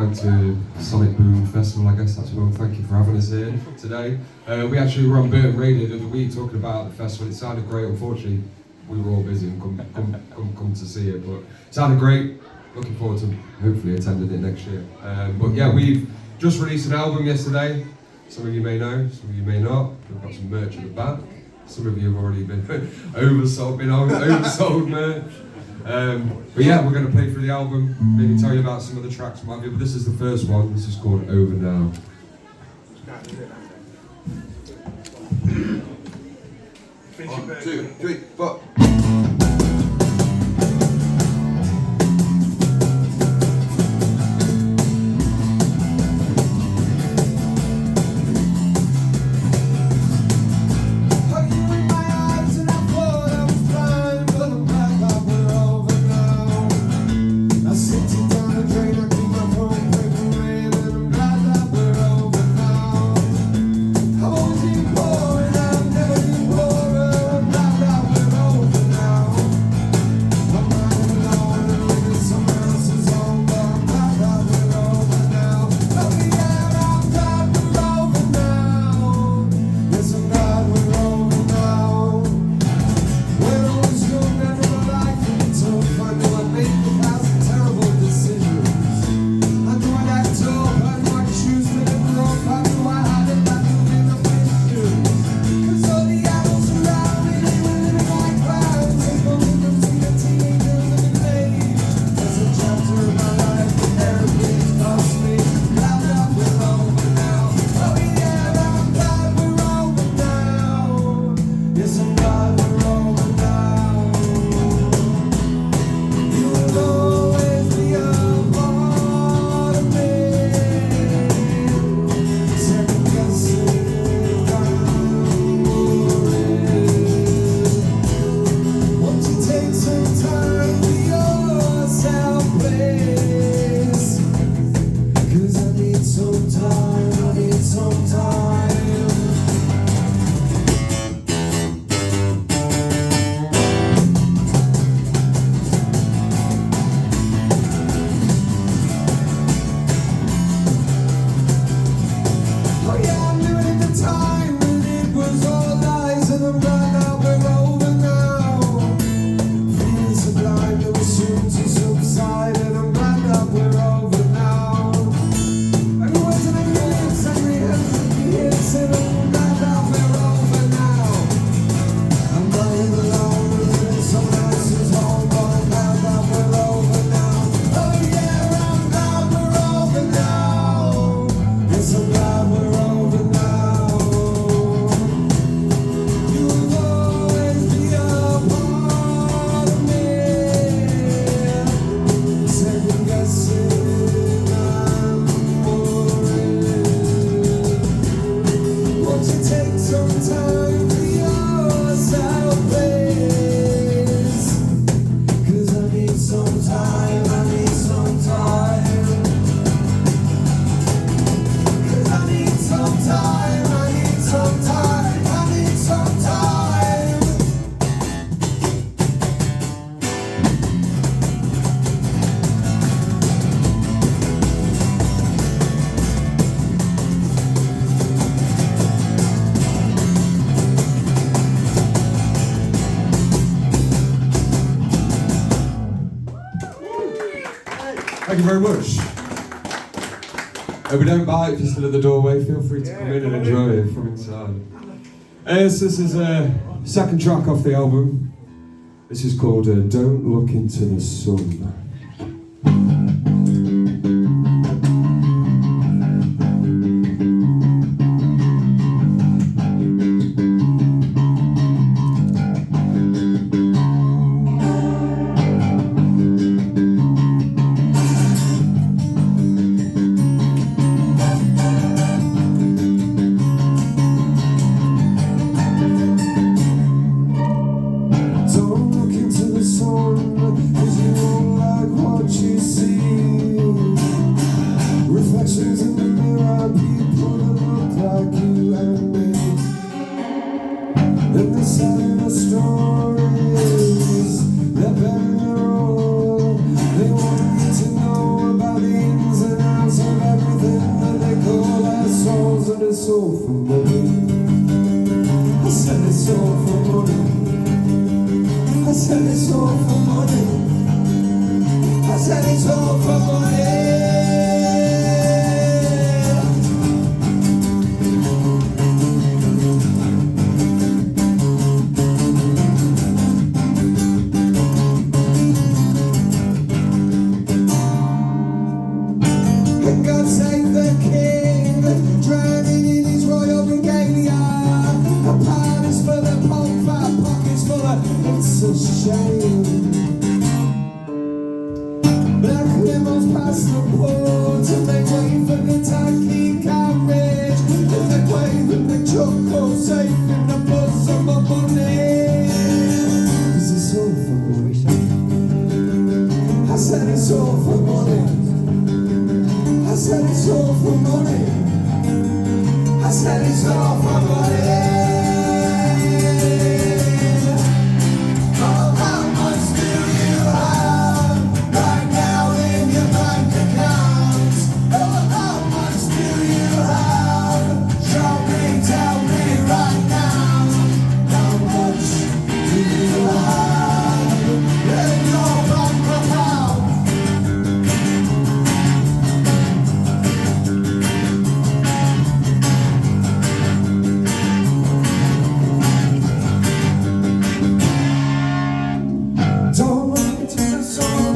Thanks to Sonic Boom Festival, I guess that's well. Thank you for having us here today. We actually were on Burton Radio the other week talking about the festival. It sounded great. Unfortunately, we were all busy and come to see it, but it sounded great. Looking forward to hopefully attending it next year. But yeah, we've just released an album yesterday. Some of you may know, some of you may not. We've got some merch at the back. Some of you have already been oversold merch. But yeah, we're going to play through the album, maybe tell you about some of the tracks, but this is the first one. This is called Over Now. 1, 2, 3, 4. Thank you very much. We don't bite if you're still at the doorway. Feel free to come in and enjoy it from inside. So this is a second track off the album. This is called Don't Look Into the Sun. Don't look into the sun, 'cause you won't like all for money. I said it's all for money. I said it's all for money. I said it's all for money. God save the king, drowning in his royal regalia. A palace full of pomp, fat pockets full of, it's a shame. Black limos past the port to make way for the taxi carriage. And they wave and they chuckle, safe in the bosom of money. Is this all for money? I said it's all for money. I said it's all for money. I said it's all for money. Oh, how much do you have right now in your bank account? Oh, how much do you have? Show me, tell me right now. How much do you have in your bank account? Don't look into the sun.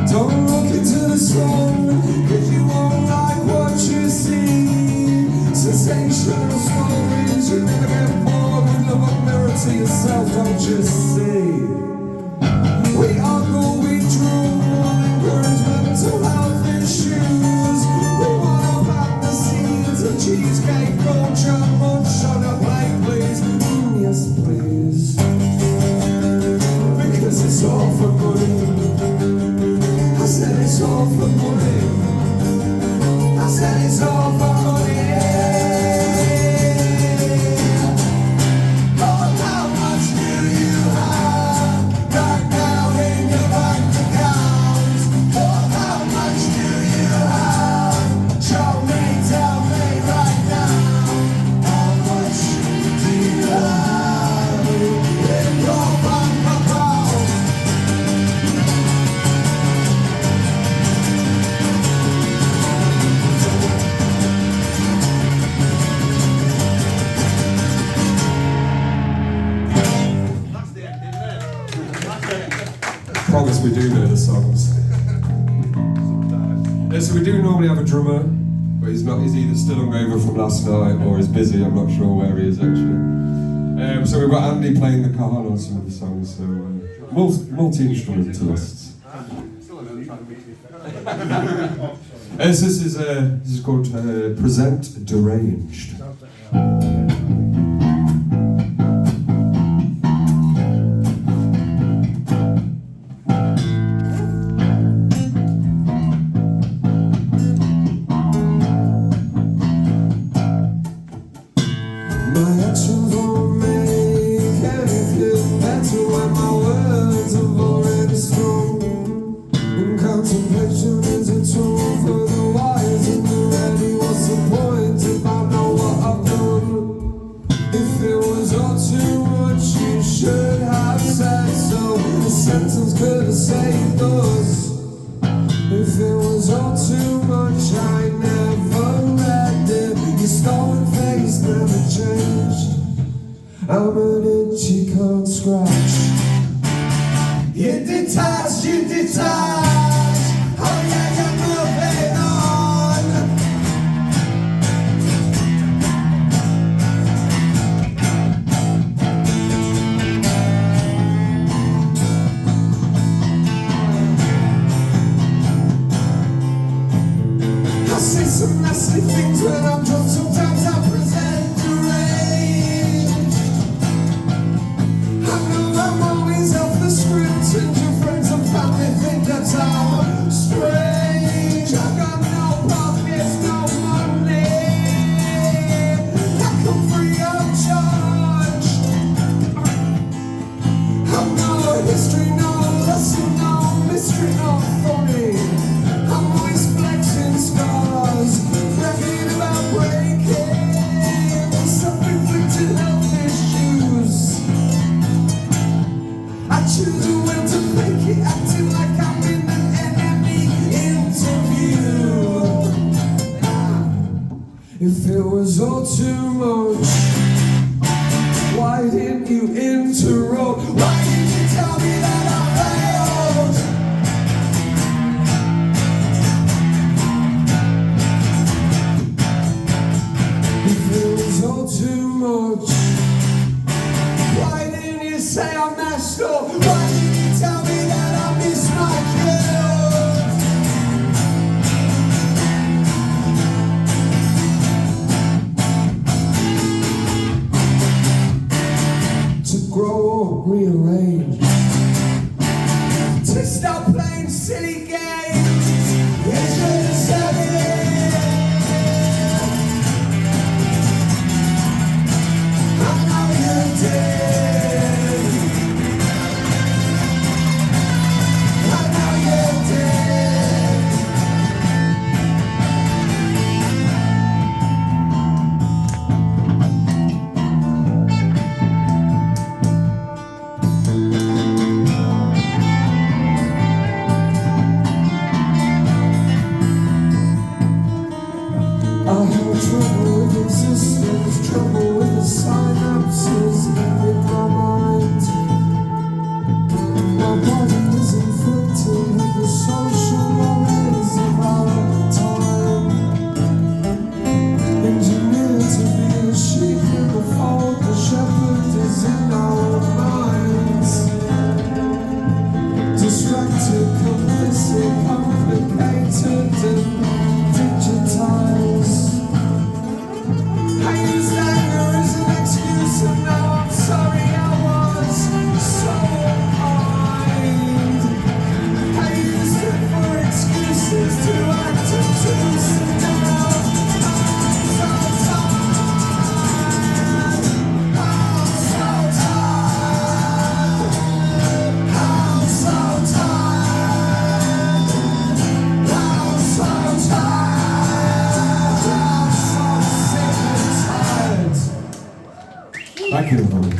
Don't look into the sun, 'cause you won't like what you see. Sensational stories, you never get bored with love, a mirror to yourself, don't you see? We argue, we drool, encourage mental health issues. We want to plant the seeds of cheesecake culture, munch on a plate, please. Yes, please. Because it's all for money. I said it's all for money. I said it's all for money. Oh, how much do you have right now in your bank account? Oh, how much do you have? Show me, tell me right now. How much do you have in your bank account? Promise we do know the songs. So we do normally have a drummer, but he's not. He's either still hungover from last night or he's busy. I'm not sure where he is actually. So we've got Andy playing the cajon on some of the songs. So multi-instrumentalists. This is called Present Deranged. My actions won't make anything better when my words have already strong. And contemplation is a tool for the wise and the ready. What's the point if I know what I've done? If it was all too much, you should have said so. The sentence could have saved us. If it was all too much, I never read it. Your stolen face never changed. I'm an itch you can't scratch. You detach, you detach. Oh yeah, you're moving on. I say some nasty things when I'm drunk. Sometimes I present deranged. I know I'm always off the script, and your friends and family think that's it was all too much, why didn't you interrupt? Why did you tell me that I failed? If it was all too much, why didn't you say I messed up? Why didn't you tell me that I missed my kill? To grow up, rearrange, to stop playing silly games. You should have said it. I know you did. I know you did. I had trouble with existence, trouble with the synapses in my mind. My body is inflicted with the social worries of our time. Engineered to be a sheep in the fold, the shepherd is in our minds. Distracted, complicit, complicated and digitized. I used anger as an excuse and now I'm sorry I was so unkind. I used it for excuses to act obtuse and now I'm so tired. I'm so tired. I'm so tired. I'm so tired. I'm so sick and tired. Thank you, everybody.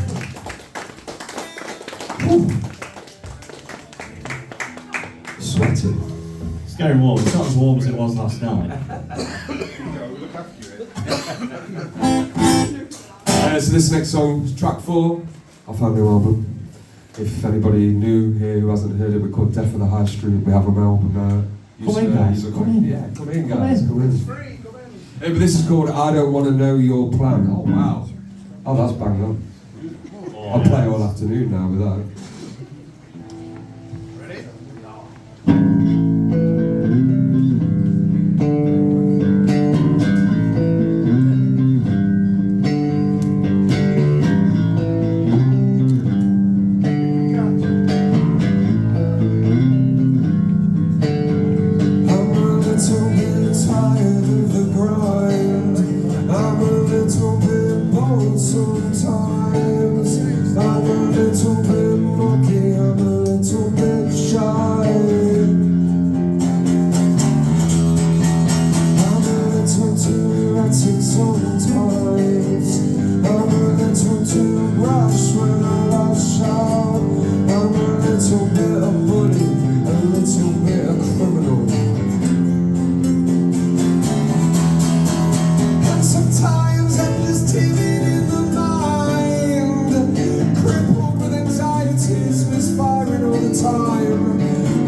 Whew. Sweaty. It's getting warm. It's not as warm as it was last night. So this next song is track 4 off our new album. If anybody new here who hasn't heard it, we're called Death of the High Street. We have an album now. Come in, guys. Come in. Yeah, come in, guys. Come in. Hey, but this is called I Don't Want to Know Your Plan. Oh, wow. Oh, that's bang on. I'll play all afternoon now with that. I'm a little bit tired of the grind. I'm a little bit bored sometimes. I'm a little bit mocky, I'm a little bit shy. I'm a little too erratic sometimes. I'm a little too rash when I lash out. I'm a little bit of bully, a little bit of criminal. And sometimes I'm just timid in the mind, crippled with anxieties, misfiring all the time,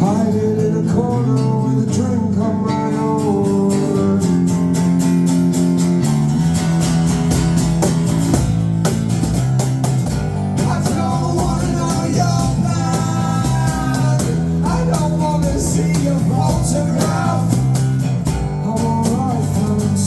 hiding in a corner with a drink on my own. I don't wanna know your plan. I don't wanna see your photograph. I'm alright, thanks.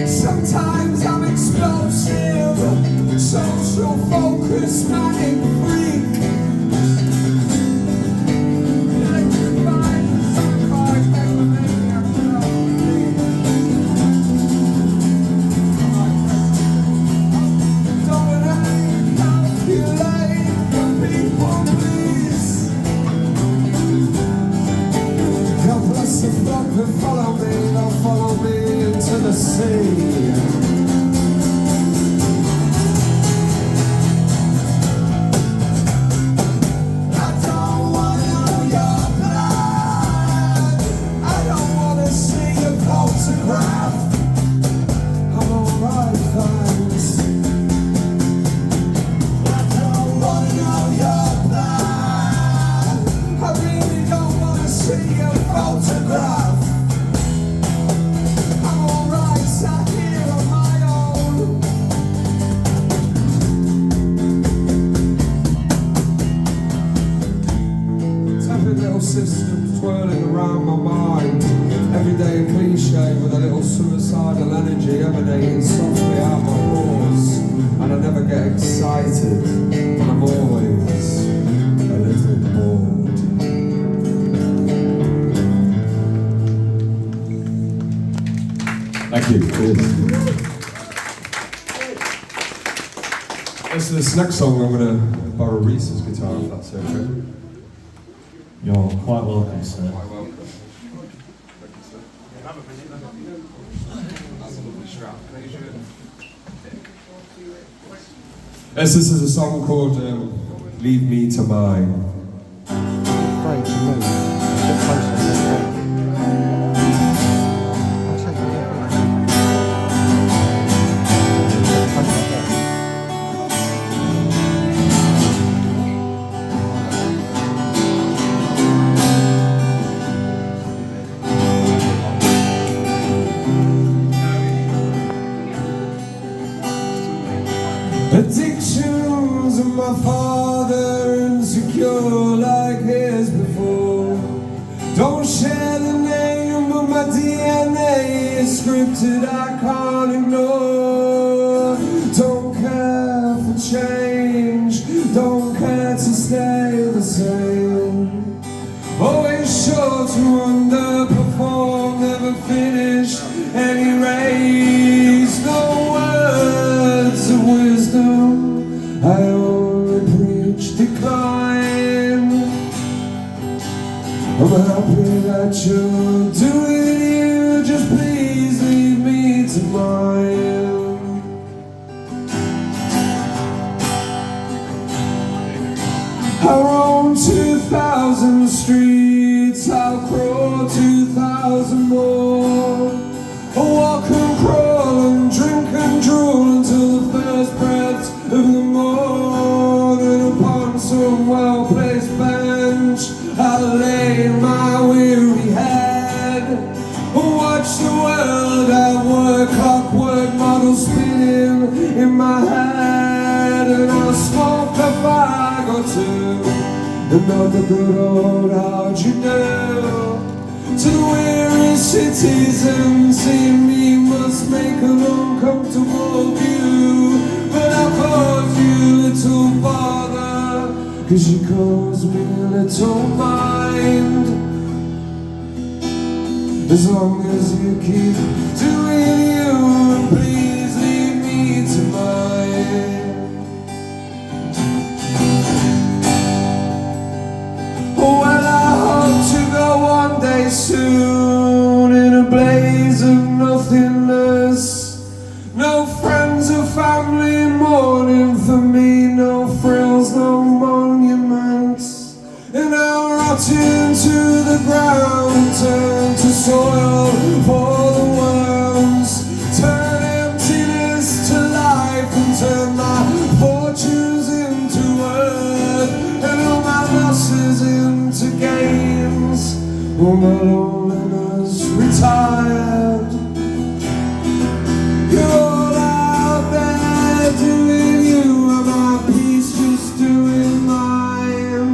Sometimes I'm explosive, social focus, manic freak. Electrified, certified, megalomaniac, dominate, calculate, the people please. God bless the shave with a little suicidal energy emanating softly out my pores. And I never get excited, and I'm always a little bored. Thank you. Cheers. This next song, I'm going to borrow Reese's guitar, if that's okay. You're quite welcome, sir. Quite welcome. That's a lovely strap. Yes, this is a song called Leave Me to Mine. Great to move. A bit closer. Addictions of my father, insecure like his before. Don't share the name, but my DNA is scripted, I can't ignore. Don't care for change, don't care to stay the same. Always sure to underperform, never finish any race. No words of wisdom, I only preach decline. I'm happy that you're doing you, just please leave me to mine. I roam 2,000 streets, I'll crawl 2,000 more. I'll walk and crawl and drink and drool until the first breath of the morning. Upon some well-placed bench, I'll lay my weary head. Watch the world at work, clockwork model spinning in my head. And I'll smoke a fag or two, another good old how'd you do. To the weary citizens, seeing me must make an uncomfortable view. But I call you little father, 'cause you calls me little mind. As long as you keep doing you, please leave me to mine. Well, I hope to go one day soon in a blaze of nothingness. No friends or family mourning for me, no frills, no monuments. And I'll rot into the ground and turn to soil for the worms. Turn emptiness to life and turn my fortunes into earth, and all my losses into gains. All my loneliness retired. You're all out there doing you, and my peace just doing mine.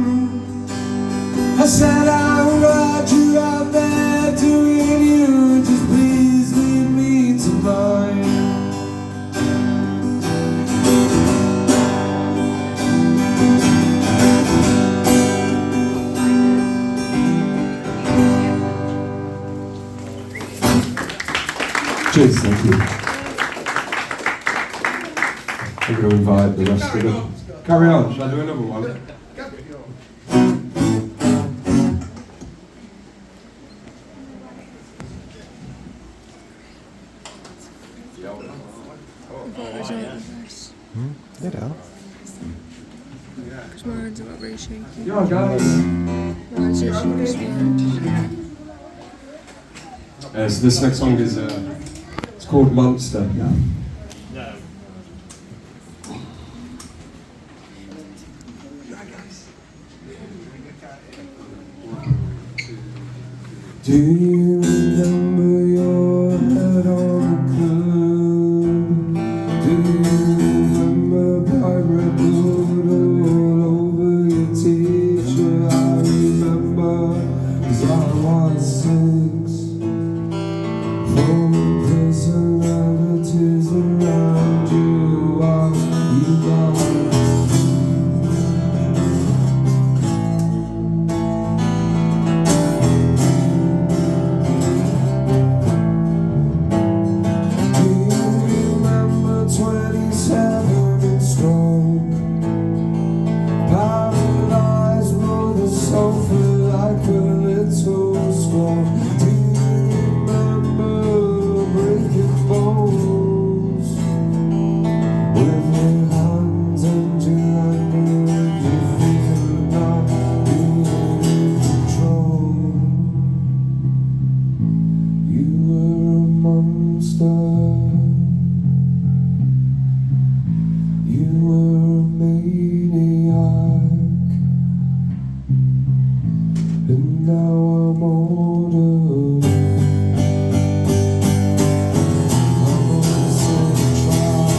I said I'm glad you're out there doing you, just please leave me to mine. Cheers, thank you. I'm going to invite the rest of them. Carry on, shall I do another one? You know. Because my hands are not very shaky. Yeah, guys. My hands are shaky as well. So this next song is it's called Monster. Do you remember your head on the curb? Do you remember bright red blood all over your t-shirt? I remember, 'cause I was 6. monster. You were a maniac, and now I'm older. I'm on the same track.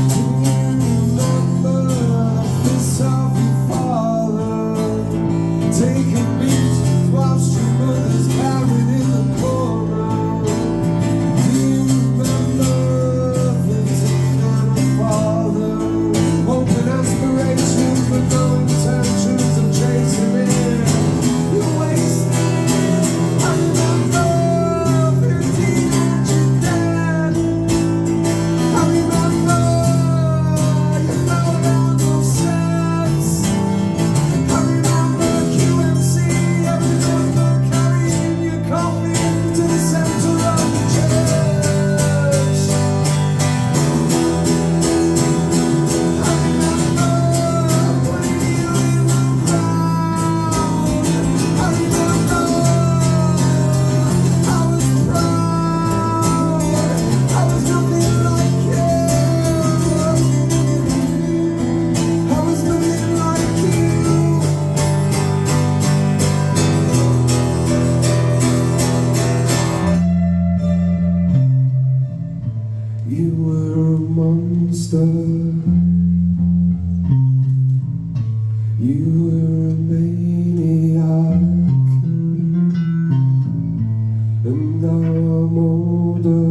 Do you remember the fist of your father, taking beats whilst your mother's carried in the corner? Do you remember 15 and a father, open aspirations but no intentions of chasing it? You're wasted. I remember 15 and you're dead. I remember you fell down those steps. I remember QMC. I remember carrying your coffin to the center of the church. I remember putting you in the ground. I remember I was proud. I was nothing like you. I was nothing like you. You were a monster. You were a maniac, and now I'm older.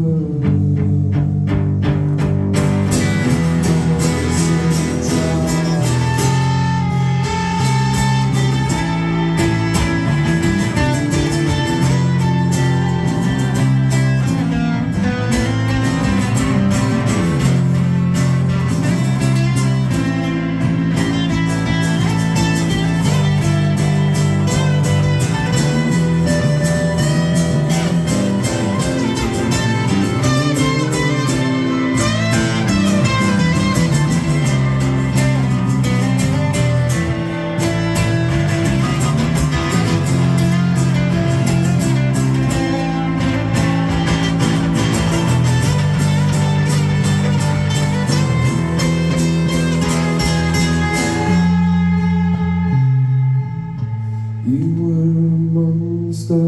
You were a monster.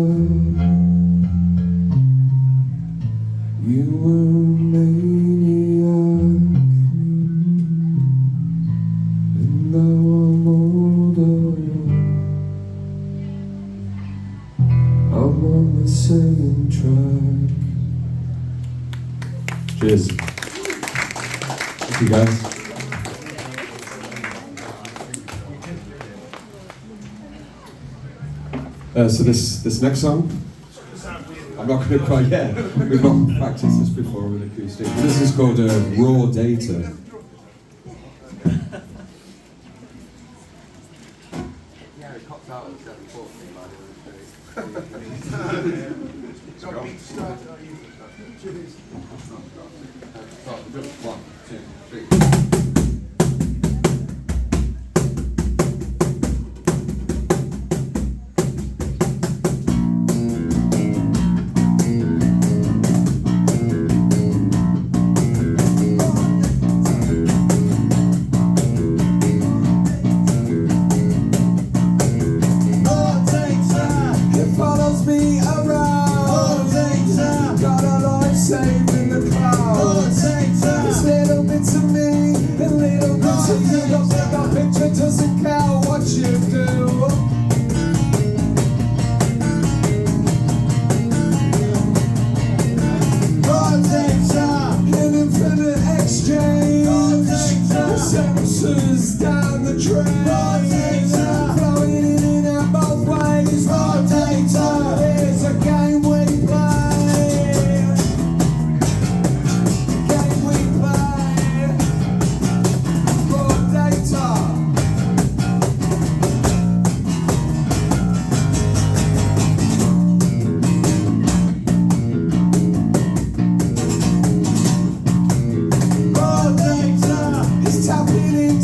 You were a maniac, and now I'm older. I'm on the same track. Cheers. Thank you, guys. So this next song, I'm not going to quite yet. We've not practiced this before with acoustic. This is called Raw Data. Yeah, it copped out at 7:40 by the way. Got me to start. Cheers. Just 1, 2, 3. Saving the clouds. It's little bits of me and little bits of you. Don't think our picture doesn't count what you do. An infinite exchange. Sensors down the drain. Flowing in and out both ways. Raw data. Here's a game we play. Tapping in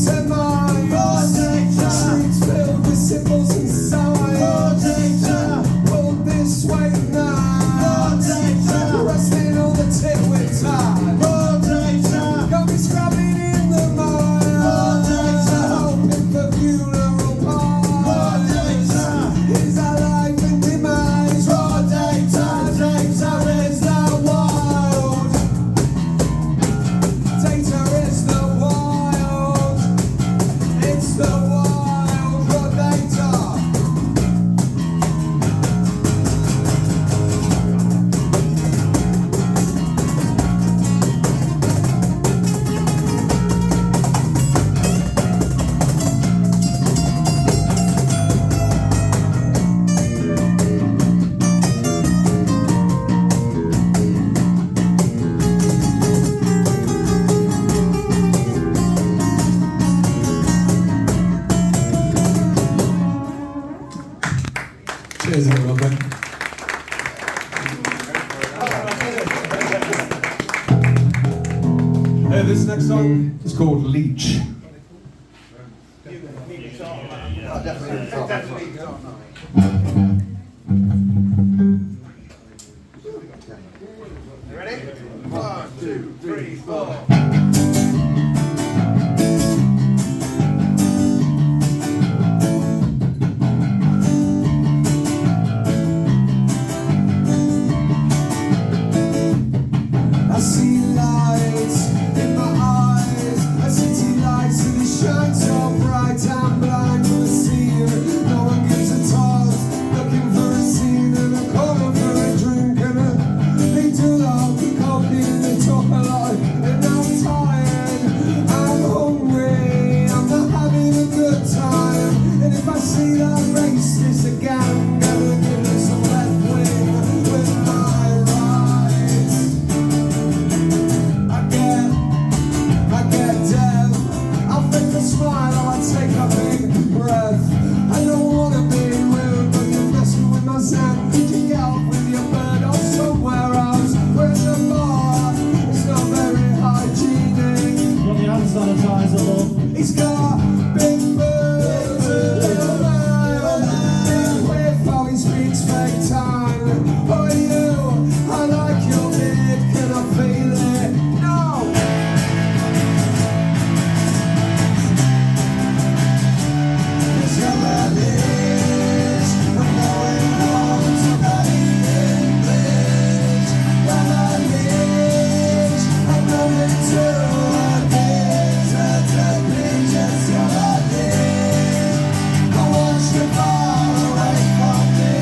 Cheers, everyone. This next song is called Leech. Ready? 1, 2, 3, 4. I see lights in my eyes, a city lights and it shines so bright. I'm blind to the scene, no one gives a toss. Looking for a scene and I'm calling for a drink and they do love cocaine and they talk a lot. And I'm tired, I'm hungry, I'm not having a good time. And if I see that racist again, I'm gonna give it some left wing with my rights. I get dead. I fake a smile or I take a big breath. I don't wanna be rude, but you're messing with my zen. Could you get off with your bird or somewhere else? Where's the bar? It's not very hygienic. Got the hand sanitizer, love. He's got big birds, a little man, big whip, how he speaks fake time. Oh you, I like your beard, can I feel it? No! It's your leash, I'm going home to the English. Got a leash, I'm going to a desert beach. It's your leash, I want you far away from me.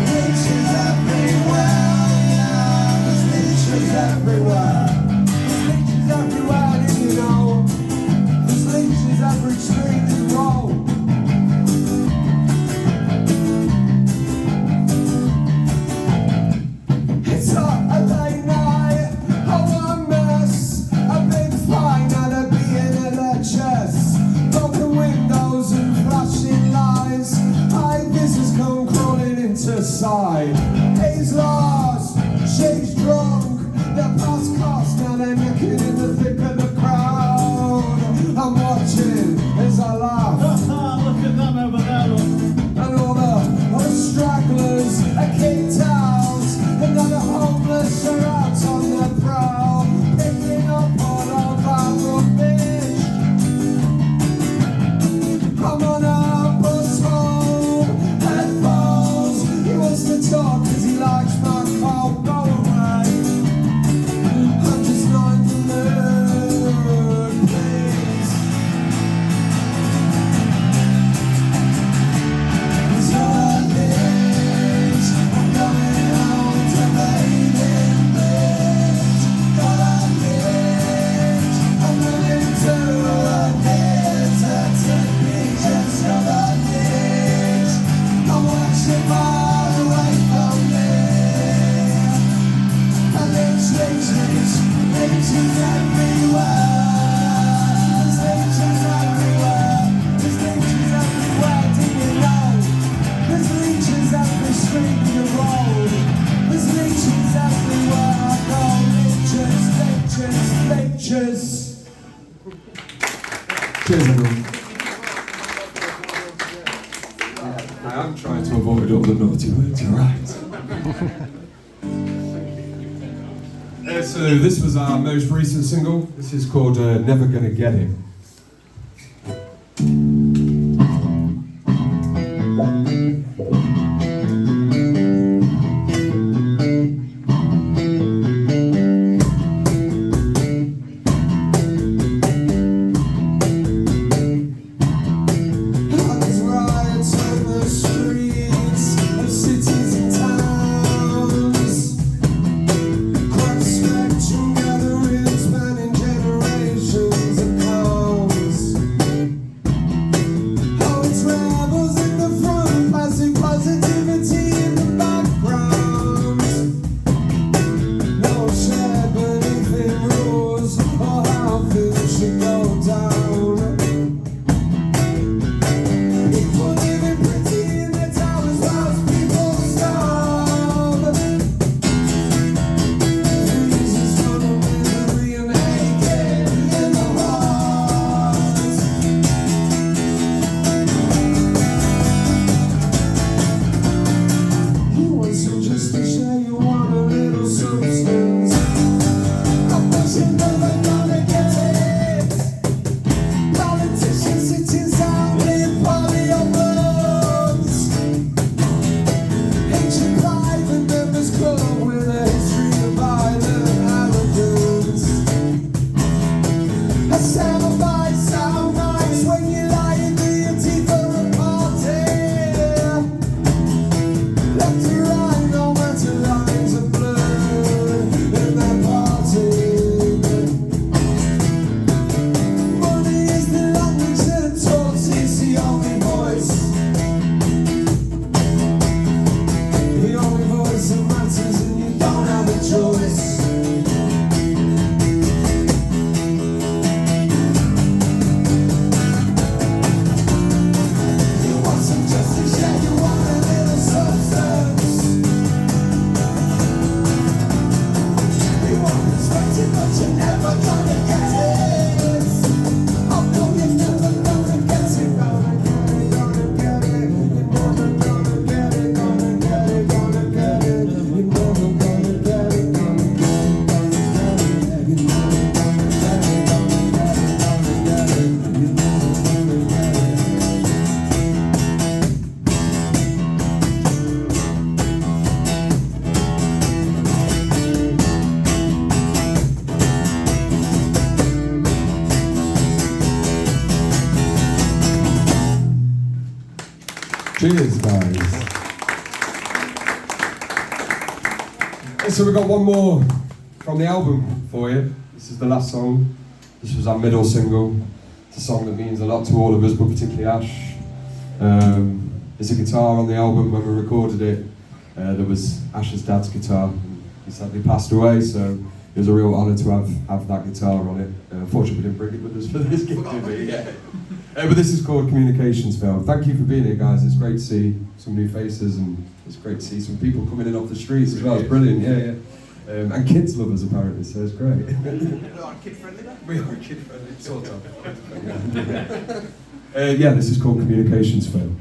Leeches everywhere, yeah, there's leeches everywhere. There's leeches everywhere, did you know? There's leeches every street you roll. It's a late night, oh a mess, a big fine and a being in their chest. Broken windows and flashing lights, high visors come crawling into sight. He's lost, she's drunk, they're past cost, now they're naked in the thick of the crowd. I'm watching as I laugh. Look at them over there, look. And all the stragglers are kicked out, and now the homeless are out on the prowl, picking up all of our rubbish. I'm on a bus home, headphones, he wants to talk cause he likes my cold. Go away, I'm just not in the mood, please. It's your leash, I'm going home to Maiden Bridge. Got a leash, I'm moving to a deserted beach. It's your leash, I want you far away from me. And leeches everywhere. There's leeches everywhere. There's leeches everywhere, do you know? There's leeches every street you roll. There's leeches everywhere I go. Leeches. Cheers, everyone. I am trying to avoid all the naughty words, you're right. So this was our most recent single. This is called Never Gonna Get Him. All these riots on the streets of cities and towns, cross-section gatherings spanning generations of cars. sound nice when you're lying to your teeth for a party. Left to right, no matter lines of blue in that party. Money is the language that talks, it's the only voice. The only voice that matters, and you don't have a choice. Cheers, guys. So we've got one more from the album for you. This is the last song. This was our middle single. It's a song that means a lot to all of us, but particularly Ash. There's a guitar on the album. When we recorded it, there was Ash's dad's guitar. He sadly passed away, so it was a real honour to have that guitar on it. Unfortunately, we didn't bring it with us for this gig, did we? Yeah. But this is called Communications Film. Thank you for being here, guys. It's great to see some new faces, and it's great to see some people coming in off the streets as well. It's brilliant, yeah. And kids love us apparently, so it's great. Are kid friendly then? We are kid friendly, sort of. Yeah, this is called Communications Film.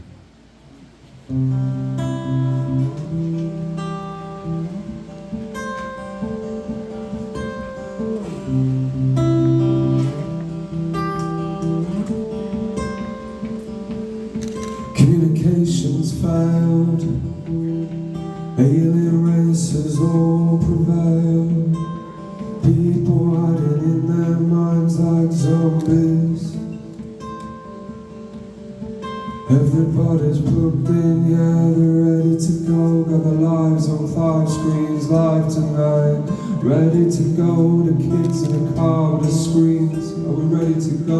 Communications failed, alien races all prevail. People hiding in their minds like zombies. Everybody's plugged in, yeah, they're ready to go. Got their lives on 5 screens live tonight. Ready to go, the kids in the car with the screens. Are we ready to go?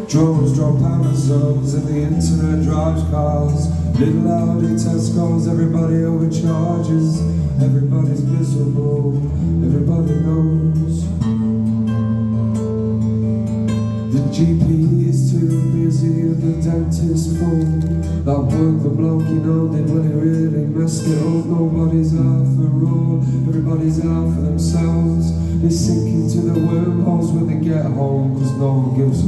Drones drop Amazons and the internet drives cars. Little Audi Tesco's, everybody overcharges. Everybody's miserable, everybody knows. The GP is too busy and the dentist full. That work the bloke you know did when he really messed it up. Nobody's out for all, everybody's out for themselves. They sink into the wormholes when they get home, cause no one gives a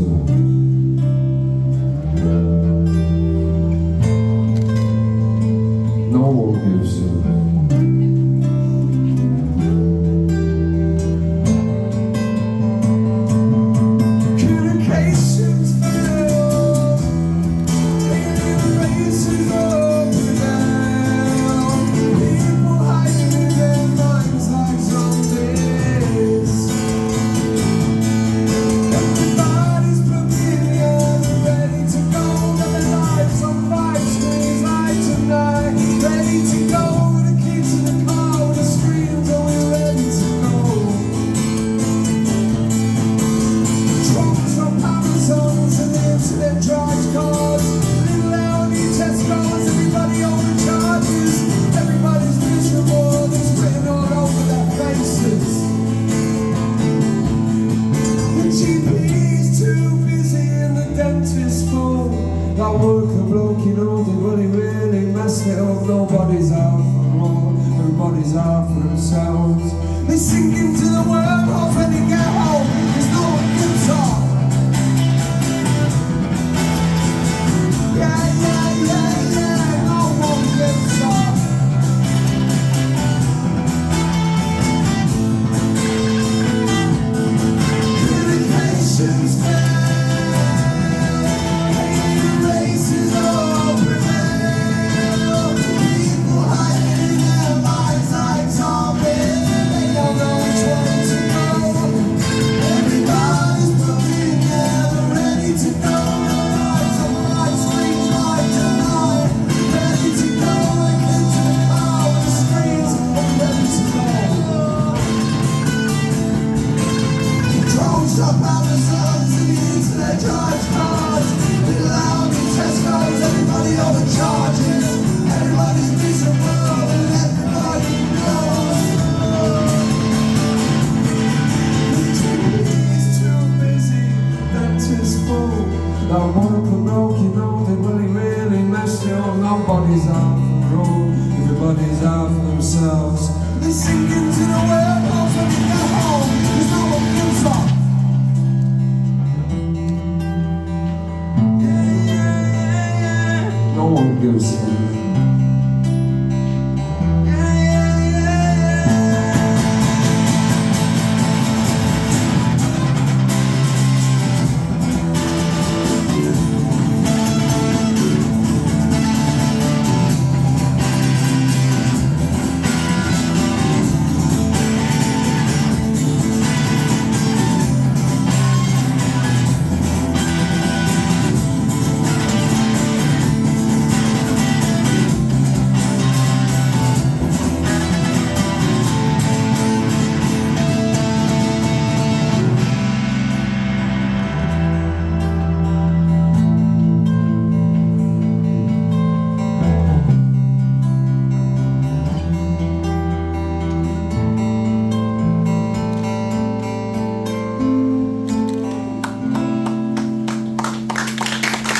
no one gives a communications fail, alien races over now. People hiding in their minds like zombies. Everybody's plugged in, yeah, they're ready to go. Got their lives on 5 screens light tonight. Ready to go, the kids in the car with the screens, are we ready to go? Drones from Amazons and the internet drives cars. Little Audi Tesco's, everybody overcharges. Everybody's miserable, it's written all over their faces. The GP's too busy and the dentist's full. That worker bloke you know did when he really messed it up. Nobody's out for all, everybody's out for themselves. They sink into the wormholes when they get home, cause no one gives up. Yeah, yeah, yeah, yeah, no one gives up. Communications fail, alien races all prevail. People hiding in their minds like zombies. They don't know which Amazons and the internet drives cars. Little Aldi, Tesco's, everybody overcharges. Everybody's miserable and everybody knows. GP's too busy, dentist full. That one broke, you know, they really messed you up. Nobody's out for the road, everybody's out for themselves. They sink into the warehouse when they get home, 'cause no one gives up. No one gives up.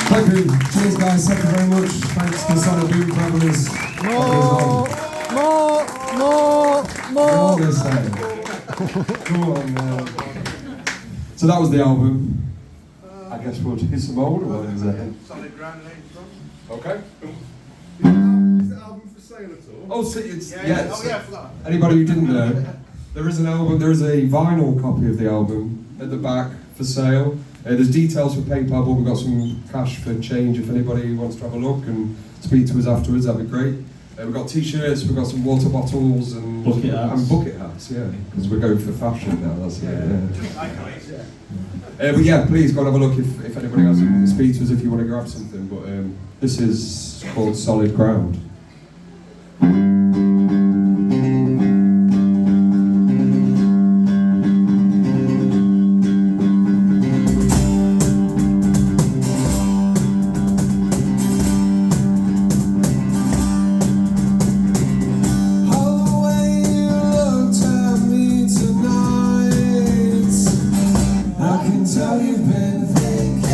Thank you. Cheers, guys. Thank you very much. Thanks to Sonic Boom Families. More. This time. Come on, man. So that was the album. I guess we'll do some older ones then. Solid ground later on. Okay. Is the album for sale at all? Oh, see, it's Oh so yeah, for that. anybody who didn't know, there is an album. There is a vinyl copy of the album at the back for sale. There's details for PayPal, but we've got some cash for change if anybody wants to have a look and speak to us afterwards. That'd be great. We've got t-shirts, we've got some water bottles and Bucket hats. And bucket hats, yeah, because we're going for fashion now. That's it. Yeah. But yeah, please go and have a look if anybody else can speak to us if you want to grab something. But this is called Solid Ground. Tell you've been thinking.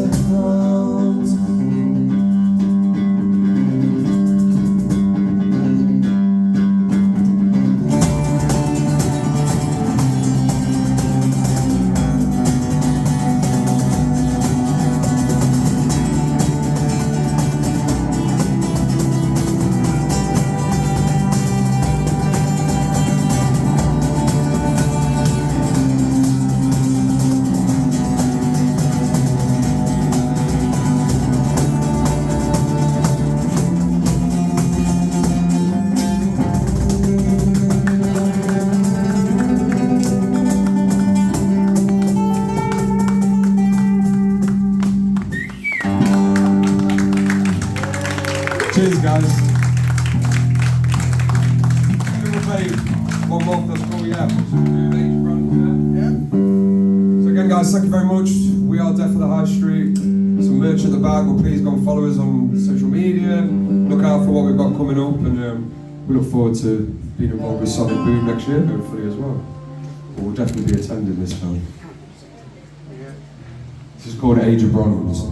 ground. Cheers, guys. We'll play one more, that's cool, yeah. So again, guys, thank you very much. We are Death of the High Street. Some merch at the back, but please go and follow us on social media. Look out for what we've got coming up, and we look forward to being involved with Sonic Boom next year, hopefully as well. But we'll definitely be attending this film. This is called Age of Bronze.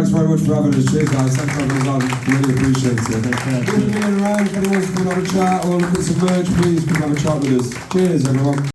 Thanks very much for having us. Cheers, guys. Thanks for having us on. Really appreciate it. If you're around, if anyone wants to come have a chat or look at some merch, please come have a chat with us. Cheers, everyone.